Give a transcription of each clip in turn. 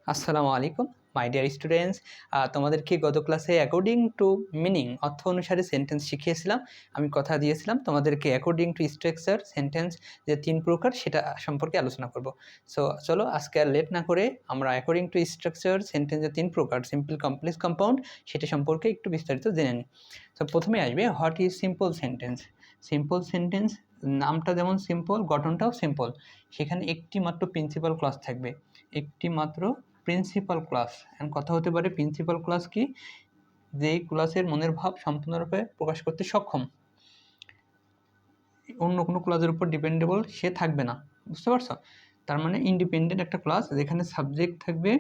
আসসালামু আলাইকুম my dear students. তোমাদেরকে গত ক্লাসে অ্যাকর্ডিং টু মিনিং অর্থ অনুসারে সেন্টেন্স শিখিয়েছিলাম। আমি কথা দিয়েছিলাম তোমাদেরকে অ্যাকর্ডিং টু স্ট্রাকচার সেন্টেন্স যে 3 প্রকার সেটা সম্পর্কে আলোচনা করব। সো চলো আজকে আর লেট না করে আমরা অ্যাকর্ডিং টু স্ট্রাকচার সেন্টেন্সের 3 প্রকার সিম্পল, কমপ্লেক্স, কম্পাউন্ড সেটা সম্পর্কে একটু বিস্তারিত জেনে নিই। সো প্রথমে আসবে what is simple sentence. Simple sentence নামটা যেমন সিম্পল, গঠনটাও সিম্পল। সেখানে একটি মাত্র প্রিন্সিপাল ক্লজ থাকবে, একটি মাত্র প্রিন্সিপাল ক্লাস। এন্ড কথা হতে পারে প্রিন্সিপাল ক্লাস কি, যেই ক্লাসের মনের ভাব সম্পূর্ণরূপে প্রকাশ করতে সক্ষম, অন্য কোনো ক্লাসের উপর ডিপেন্ডেবল সে থাকবে না। বুঝতে পারছো? তার মানে ইন্ডিপেন্ডেন্ট একটা ক্লাস যেখানে সাবজেক্ট থাকবে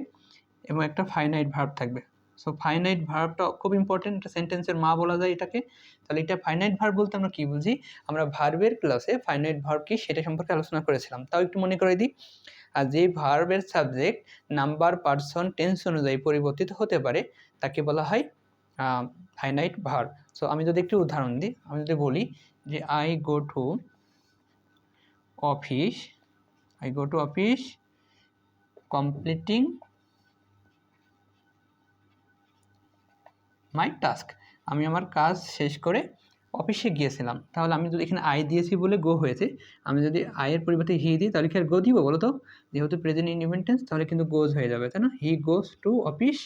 এবং একটা ফাইনাইট ভার্ব থাকবে। সো ফাইনাইট ভার্বটা খুব ইম্পর্টেন্ট, একটা সেন্টেন্সের মা বলা যায় এটাকে। তাহলে এটা ফাইনাইট ভার্ব বলতে আমরা কী বুঝি? আমরা ভার্বের ক্লাসে ফাইনাইট ভার্ব কি সেটা সম্পর্কে আলোচনা করেছিলাম, তাও একটু মনে করে দিই। আর যে ভার্বের সাবজেক্ট নাম্বার, পার্সন, টেন্স অনুযায়ী পরিবর্তিত হতে পারে তাকে বলা হয় ফাইনাইট ভার্ব। সো আমি যদি একটু উদাহরণ দিই, আমি যদি বলি যে I go to office completing my task. আমি আমার কাজ শেষ করে অফিসে গিয়েছিলাম। তাহলে আমি যদি এখানে আই দিয়েছি বলে গো হয়েছে, আমি যদি আয়ের পরিবর্তে হি দিই তাহলে কি আর গো দিব বলো তো? যেহেতু প্রেজেন্ট ইনডিপেন্ডেন্স তাহলে কিন্তু গোজ হয়ে যাবে, তাই না? হি গোজ টু অফিস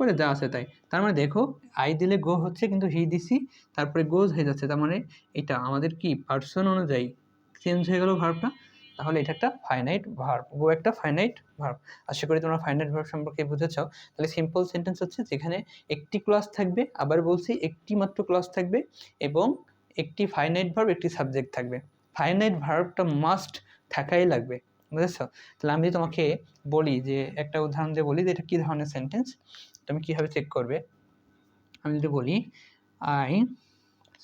পরে যা আছে তাই। তার মানে দেখো আই দিলে গো হচ্ছে, কিন্তু হি দিছি তারপরে গোজ হয়ে যাচ্ছে। তার মানে এটা আমাদের কি পার্সন অনুযায়ী চেঞ্জ হয়ে গেল ভার্বটা। তাহলে এটা একটা ফাইনাইট ভার্ব, গো একটা ফাইনাইট ভার্ব। আশা করি তোমরা ফাইনাইট ভার্ব সম্পর্কে বুঝেছ। তাহলে সিম্পল সেন্টেন্স হচ্ছে যেখানে একটি ক্লজ থাকবে, আবার বলছি একটি মাত্র ক্লজ থাকবে, এবং একটি ফাইনাইট ভার্ব, একটি সাবজেক্ট থাকবে। ফাইনাইট ভার্বটা মাস্ট থাকাই লাগবে, বুঝেছ? তাহলে আমি তোমাকে বলি যে একটা উদাহরণ দিয়ে বলি যে এটা কী ধরনের সেন্টেন্স, তুমি কীভাবে চেক করবে। আমি যদি বলি আই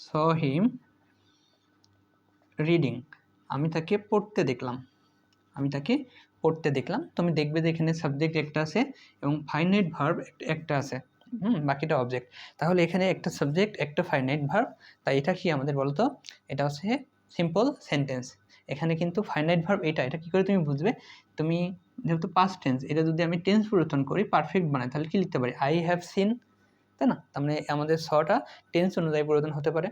স হিম রিডিং, আমি তাকে পড়তে দেখলাম। তুমি দেখবে যে এখানে সাবজেক্ট একটা আছে এবং ফাইনাইট ভার্ব একটা আছে, বাকিটা অবজেক্ট। তাহলে এখানে একটা সাবজেক্ট, একটা ফাইনাইট ভার্ব, তাই এটা কি আমাদের বলতো? এটা হচ্ছে সিম্পল সেন্টেন্স। এখানে কিন্তু ফাইনাইট ভার্ব এটা কী করে তুমি বুঝবে? তুমি যেহেতু পাস্ট টেন্স, এটা যদি আমি টেন্স পরিবর্তন করি, পারফেক্ট বানাই, তাহলে কি লিখতে পারি? আই হ্যাভ সিন, তাই না? তার মানে আমাদের সটা টেন্স অনুযায়ী পরিবর্তন হতে পারে।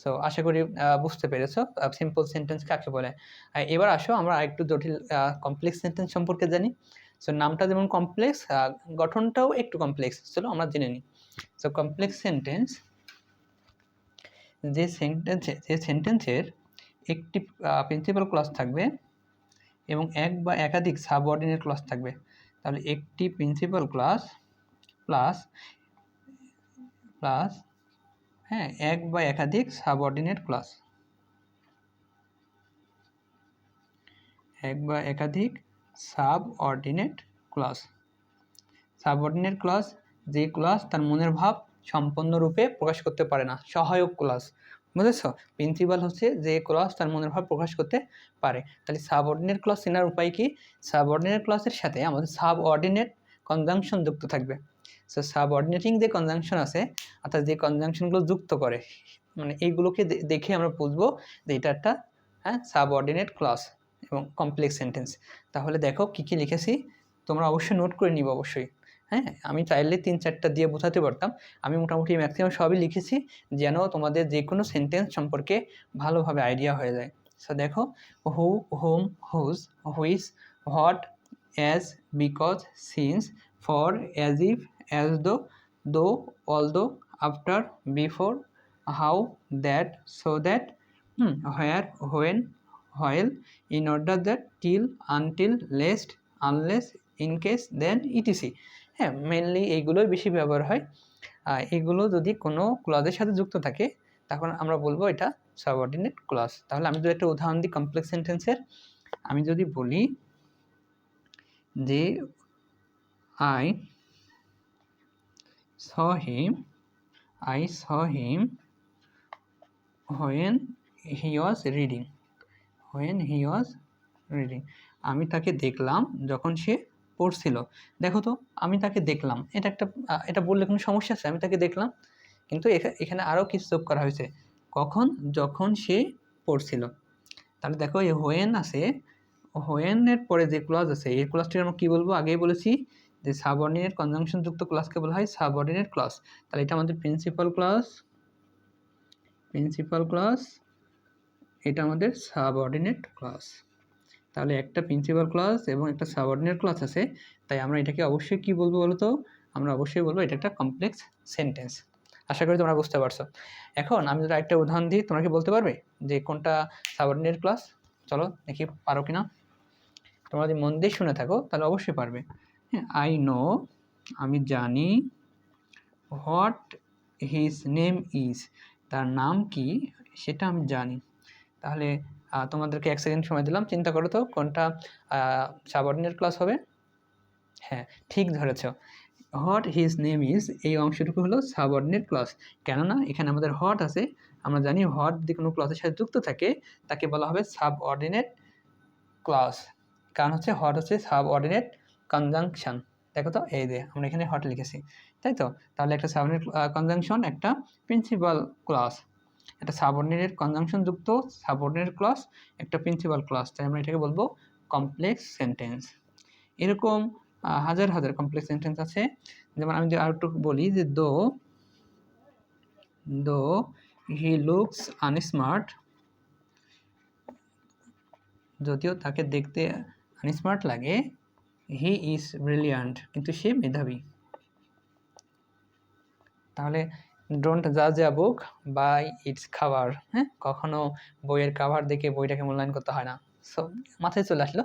সো আশা করি বুঝতে পেরেছো সিম্পল সেন্টেন্স কাকে বলে। এবার আসো আমরা আরেকটু জটিল কমপ্লেক্স সেন্টেন্স সম্পর্কে জানি। সো নামটা যেমন কমপ্লেক্স, গঠনটাও একটু কমপ্লেক্স, চলো আমরা জেনে নিই। সো কমপ্লেক্স সেন্টেন্স যে সেন্টেন্সের একটি প্রিন্সিপাল ক্লজ থাকবে এবং এক বা একাধিক সাবঅর্ডিনেট ক্লজ থাকবে। তাহলে একটি প্রিন্সিপাল ক্লজ প্লাস এক বা একাধিক সাবঅর্ডিনেট ক্লজ, সাবঅর্ডিনেট ক্লজ যে ক্লজ তার মনের ভাব সম্পূর্ণরূপে প্রকাশ করতে পারে না, সহায়ক ক্লজ। বুঝেছ? প্রিন্সিপাল হচ্ছে যে ক্লজ তার মনের ভাব প্রকাশ করতে পারে। তাহলে সাবঅর্ডিনেট ক্লজ চেনার উপায় কি? সাবঅর্ডিনেট ক্লজের সাথে আমাদের সাবঅর্ডিনেট কনজাংশন যুক্ত থাকবে। সো সাবঅর্ডিনেটিং যে কনজাংশন আছে, অর্থাৎ যে কনজাংশনগুলো যুক্ত করে, মানে এইগুলোকে দেখে আমরা বুঝবো যে এটা একটা সাবঅর্ডিনেট ক্লজ এবং কমপ্লেক্স সেন্টেন্স। তাহলে দেখো কী কী লিখেছি, তোমরা অবশ্যই নোট করে নিব অবশ্যই। আমি চাইলে 3-4টা দিয়ে বোঝাতে পারতাম, আমি মোটামুটি ম্যাক্সিমাম সবই লিখেছি যেন তোমাদের যে কোনো সেন্টেন্স সম্পর্কে ভালোভাবে আইডিয়া হয়ে যায়। সো দেখো, who, whom, whose, which, what, as, because, since, for, as if, as though, although, after, before, how, that, so that, where, when, while, in order that, till, until, lest, unless, in case, then, ETC. Mainly এইগুলোই বেশি ব্যবহার হয়। এগুলো যদি কোনো ক্লজের সাথে যুক্ত থাকে তখন আমরা বলবো এটা সাবঅর্ডিনেট ক্লজ। তাহলে আমি যদি একটা উদাহরণ দিই কমপ্লেক্স সেন্টেন্সের, আমি যদি বলি যে I saw him when he was reading, আমি তাকে দেখলাম যখন সে পড়ছিল। দেখো তো, আমি তাকে দেখলাম, এটা বললে কোনো সমস্যা আছে? আমি তাকে দেখলাম, কিন্তু এখানে আরও কিছু যোগ করা হয়েছে, কখন? যখন সে পড়ছিল। তাহলে দেখো এই হোয়েন আছে, হোয়েন এর পরে যে ক্লজ আছে এই ক্লজটি আমরা কি বলবো, আগেই বলেছি যে সাবঅর্ডিনেট কনজাংশন যুক্ত ক্লজকে বলা হয় সাবঅর্ডিনেট ক্লজ। তাহলে এটা আমাদের প্রিন্সিপাল ক্লজ, এটা আমাদের সাবঅর্ডিনেট ক্লজ। তাহলে একটা প্রিন্সিপাল ক্লজ এবং একটা সাবঅর্ডিনেট ক্লজ আছে, তাই আমরা এটাকে অবশ্যই কি বলবো বলো তো, আমরা অবশ্যই বলবো এটা একটা কমপ্লেক্স সেন্টেন্স। আশা করি তোমরা বুঝতে পারছো। এখন আমি যদি আরেকটা উদাহরণ দিই, তোমরা কি বলতে পারবে যে কোনটা সাবঅর্ডিনেট ক্লজ? চলো দেখি পারো কিনা। তোমরা যদি মন দিয়ে শুনে থাকো তাহলে অবশ্যই পারবে। হ্যাঁ, আই নো, আমি জানি, হোয়াট হিজ নেম ইজ, তার নাম কি সেটা আমি জানি। তাহলে তোমাদেরকে 1 সেকেন্ড সময় দিলাম, চিন্তা করো তো কোনটা সাবঅর্ডিনেট ক্লজ হবে। হ্যাঁ, ঠিক ধরেছ, হোয়াট হিজ নেম ইজ এই অংশটুকু হলো সাবঅর্ডিনেট ক্লজ। কেননা এখানে আমাদের হোয়াট আছে, আমরা জানি হোয়াট যদি কোনো ক্লজের সাথে যুক্ত থাকে তাকে বলা হবে সাবঅর্ডিনেট ক্লজ। কারণ হচ্ছে হোয়াট হচ্ছে সাবঅর্ডিনেট কনজাংশন। দেখো তো এই যে আমরা এখানে হোয়াট লিখেছি, তাই তো? তাহলে একটা সাবঅর্ডিনেট কনজাংশন একটা প্রিন্সিপাল ক্লজ, একটা সাবঅর্ডিনেট কনজাংশন যুক্ত সাবঅর্ডিনেট ক্লজ একটা প্রিন্সিপাল ক্লজ, তাই আমরা এটাকে বলবো কমপ্লেক্স সেন্টেন্স। এরকম হাজার হাজার কমপ্লেক্স সেন্টেন্স আছে। যেমন আমি যদি আরেকটু বলি যে দো হি লুকস আনস্মার্ট, যদিও তাকে দেখতে আনস্মার্ট লাগে, হি ইজ ব্রিলিয়ান্ট, কিন্তু সে মেধাবী। তাহলে ডোন্ট জাজ আ বুক বাই ইটস খাবার। হ্যাঁ, কখনো বইয়ের কাভার দেখে বইটাকে মূল্যায়ন করতে হয় না। সো মাথায় চলে আসলো,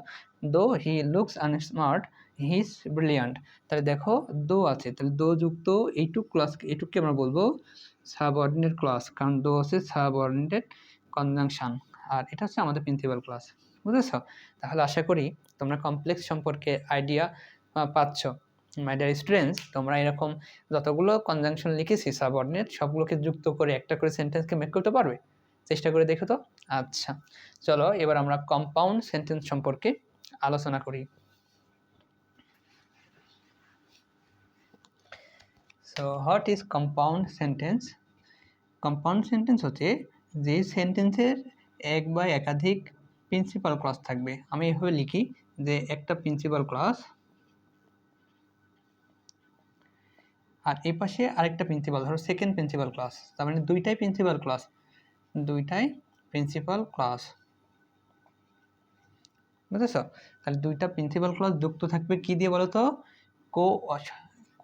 দো he looks unsmart he is brilliant. তাহলে দেখো দো আছে, তাহলে দো যুক্ত এইটুক ক্লাস, এইটুককে আমরা বলবো সাবঅর্ডিনেট ক্লাস, কারণ দো হচ্ছে সাবঅর্ডিনেট কনজাংশন, আর এটা হচ্ছে আমাদের প্রিন্সিপাল ক্লাস। বুঝেছ? তাহলে আশা করি তোমরা কমপ্লেক্স সম্পর্কে আইডিয়া পাচ্ছ। মাই ডিয়ার স্টুডেন্টস, তোমরা এরকম যতগুলো কনজাংশন লিখেছি সাবঅর্ডিনেট, সবগুলোকে যুক্ত করে একটা করে সেন্টেন্সকে মেক করতে পারবে? চেষ্টা করে দেখো তো। আচ্ছা, চলো এবার আমরা কম্পাউন্ড সেন্টেন্স সম্পর্কে আলোচনা করি। So what is compound sentence? Compound sentence হচ্ছে যে সেন্টেন্সের এক বা একাধিক প্রিন্সিপাল ক্লজ থাকবে। আমি এভাবে লিখি যে একটা প্রিন্সিপাল ক্লজ আর এই পাশে আরেকটা প্রিন্সিপাল, ধরো সেকেন্ড প্রিন্সিপাল ক্লাস, তার মানে দুইটাই প্রিন্সিপাল ক্লাস, বুঝেছ? তাহলে দুইটা প্রিন্সিপাল ক্লাস যুক্ত থাকবে কি দিয়ে বলো তো?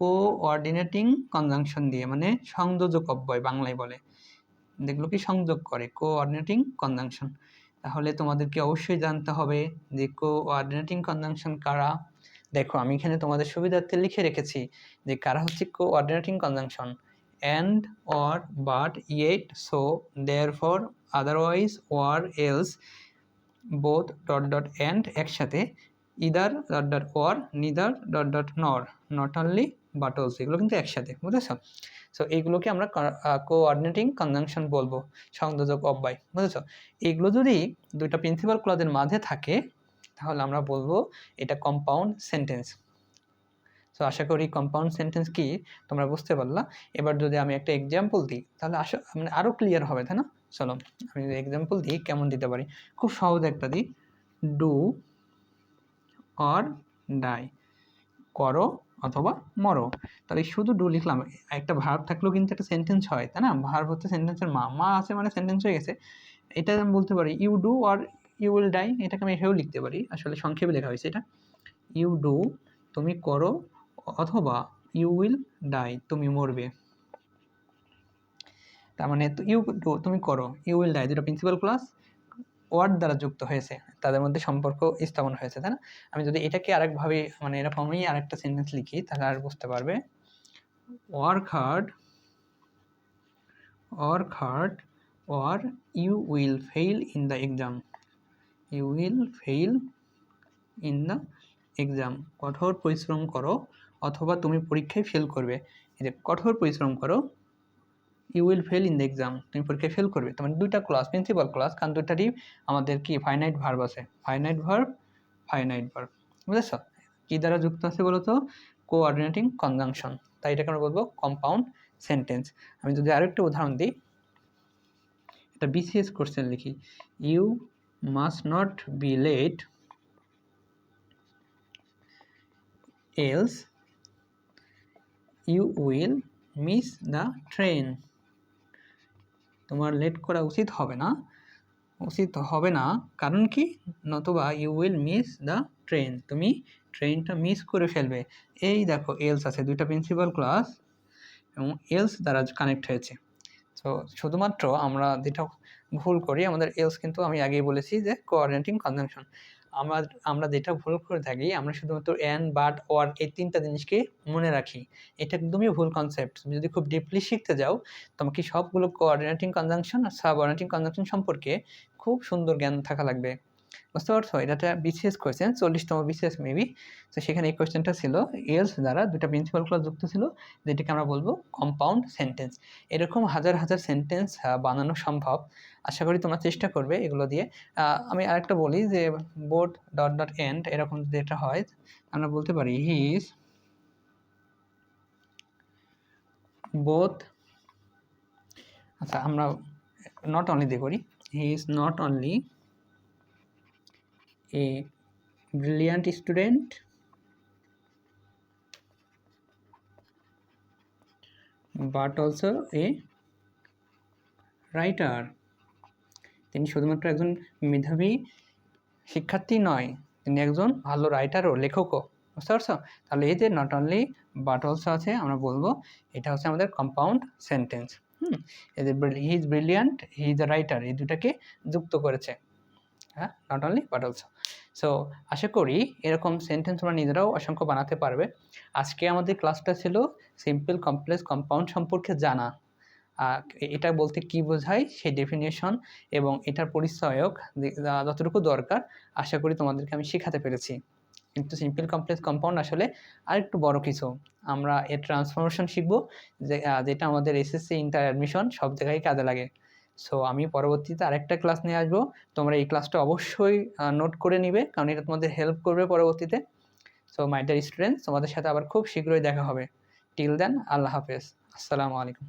কোঅর্ডিনেটিং কনজাংশন দিয়ে, মানে সংযোজক অব্যয় বাংলায় বলে, যেগুলো কি সংযোগ করে, কোঅর্ডিনেটিং কনজাংশন। তাহলে তোমাদেরকে অবশ্যই জানতে হবে যে কোঅর্ডিনেটিং কনজাংশন কারা। দেখো আমি এখানে তোমাদের সুবিধার্থে লিখে রেখেছি যে কারা হচ্ছে coordinating conjunction. And, or, but, yet, so, therefore, otherwise, or, else, both dot dot and একসাথে, either dot dot or, neither dot dot nor, not only but also, এগুলো কিন্তু একসাথে। বুঝেছ? সো এইগুলোকে আমরা কোঅর্ডিনেটিং কনজাংশন বলবো, সংযোজক অব্যয়। বুঝেছ? এইগুলো যদি দুইটা প্রিন্সিপাল ক্লজের মাঝে থাকে তাহলে আমরা বলবো এটা কম্পাউন্ড সেন্টেন্স। সো আশা করি কম্পাউন্ড সেন্টেন্স কি তোমরা বুঝতে পারলা। এবার যদি আমি একটা এক্সাম্পল দিই তাহলে মানে আরও ক্লিয়ার হবে, তাই না? চলো আমি যদি এক্সাম্পল দিই, কেমন দিতে পারি? খুব সহজ একটা দিই, ডু অর ডাই, করো অথবা মরো। তাহলে শুধু ডু লিখলাম, একটা ভার্ব থাকলেও কিন্তু একটা সেন্টেন্স হয়, তাই না? ভার্ব হচ্ছে সেন্টেন্সের মা আছে মানে সেন্টেন্স হয়ে গেছে। এটা আমি বলতে পারি you do or you will die, এটাকে আমি এভাবেও লিখতে পারি, আসলে সংক্ষেপে লেখা হয়েছে এটা। ইউ ডু তুমি করো, অথবা ইউ উইল ডাই তুমি মরবে। তার মানে ইউ ডু তুমি করো, ইউ উইল ডাই, দুটো প্রিন্সিপাল ক্লজ ওয়ার্ড দ্বারা যুক্ত হয়েছে, তাদের মধ্যে সম্পর্ক স্থাপন হয়েছে, তাই না? আমি যদি এটাকে আরেকভাবে মানে এরকমই আরেকটা সেন্টেন্স লিখি তাহলে আর বুঝতে পারবে। Work hard or you will fail in the exam, you will fail in the exam, কঠোর পরিশ্রম করো অথবা তুমি পরীক্ষায় ফেল করবে। এই যে কঠোর পরিশ্রম করো, you will fail in the exam, তুমি পরীক্ষায় ফেল করবে। তার মানে দুইটা ক্লাস প্রিন্সিপাল ক্লাস, কারণ দুইটারই আমাদের কি ফাইনাইট ভার্ব আছে, ফাইনাইট ভার্ব। বুঝেছ? কি দ্বারা যুক্ত আছে বলো তো? কোঅর্ডিনেটিং কনজাংশন, তাই এটাকে আমরা বলবো কম্পাউন্ড সেন্টেন্স। আমি যদি আরো একটা উদাহরণ দিই, এটা বিসিএস কোশ্চেন লিখি, you must not be late else you will miss the train. তোমার লেট করা উচিত হবে না, কারণ কি, নতুবা you will miss the train, তুমি ট্রেনটা মিস করে ফেলবে। এই দেখো এলস আছে, দুইটা প্রিন্সিপাল ক্লাস এবং এলস দ্বারা কানেক্ট হয়েছে। সো শুধুমাত্র আমরা যেটা ভুল করি, আমাদের এলস কিন্তু আমি আগেই বলেছি যে কোঅর্ডিনেটিং কনজাংশন, আমরা যেটা ভুল করে থাকি, আমরা শুধুমাত্র অ্যান্ড, বাট, অর এই তিনটা জিনিসকে মনে রাখি। এটা একদমই ভুল কনসেপ্ট। তুমি যদি খুব ডিপলি শিখতে যাও, তোমাকে সবগুলো কোঅর্ডিনেটিং কনজাংশন আর সাবঅর্ডিনেটিং কনজাংশন সম্পর্কে খুব সুন্দর জ্ঞান থাকা লাগবে। বুঝতে পারছো? এটা একটা বিসিএস কোয়েশ্চেন, 40তম বিসিএস মেবি। তো সেখানে এই কোয়েশ্চেনটা ছিল এলস দ্বারা দুটা প্রিন্সিপাল ক্লজ যুক্ত ছিল, যেটাকে আমরা বলবো কম্পাউন্ড সেন্টেন্স। এরকম হাজার হাজার সেন্টেন্স বানানো সম্ভব। আশা করি তোমরা চেষ্টা করবে এগুলো দিয়ে। আমি আরেকটা বলি যে বোথ ডট ডট এন্ড, এরকম যেটা হয় আমরা বলতে পারি হি ইজ বোথ, আচ্ছা আমরা নট অনলি দিয়ে করি, he is not only a brilliant student but also a writer। তিনি শুধুমাত্র একজন মেধাবী শিক্ষার্থী নয়, তিনি একজন ভালো রাইটার ও লেখকও। বুঝতে পারছো? তাহলে এই যে নট অনলি বাট অলসো আছে, আমরা বলবো এটা হচ্ছে আমাদের কম্পাউন্ড সেন্টেন্স। এই যে he is brilliant, he is a writer, এই দুটাকে যুক্ত করেছে। হ্যাঁ, not only but also. So আশা করি এরকম সেন্টেন্স তোমরা নিজেরাও অসংখ্য বানাতে পারবে। আজকে আমাদের ক্লাসটা ছিল সিম্পল কমপ্লেক্স কম্পাউন্ড সম্পর্কে জানা। এটা বলতে কি বোঝায় সেই ডেফিনেশন এবং এটার পরিচয়ক যতটুকু দরকার আশা করি তোমাদেরকে আমি শেখাতে পেরেছি। কিন্তু সিম্পল কমপ্লেক্স কম্পাউন্ড আসলে আরেকটু বড় কিছু। আমরা এর ট্রান্সফরমেশন শিখবো, যেটা আমাদের এসএসসি, ইন্টার, অ্যাডমিশন সব জায়গায় কাজে লাগে। সো আমি পরবর্তীতে আরেকটা ক্লাস নিয়ে আসবো। তোমরা এই ক্লাসটা অবশ্যই নোট করে নিবে, কারণ এটা তোমাদের হেল্প করবে পরবর্তীতে। সো মাই ডিয়ার স্টুডেন্টস, তোমাদের সাথে আবার খুব শীঘ্রই দেখা হবে। টিল দেন, আল্লাহ হাফেজ, আসসালামু আলাইকুম।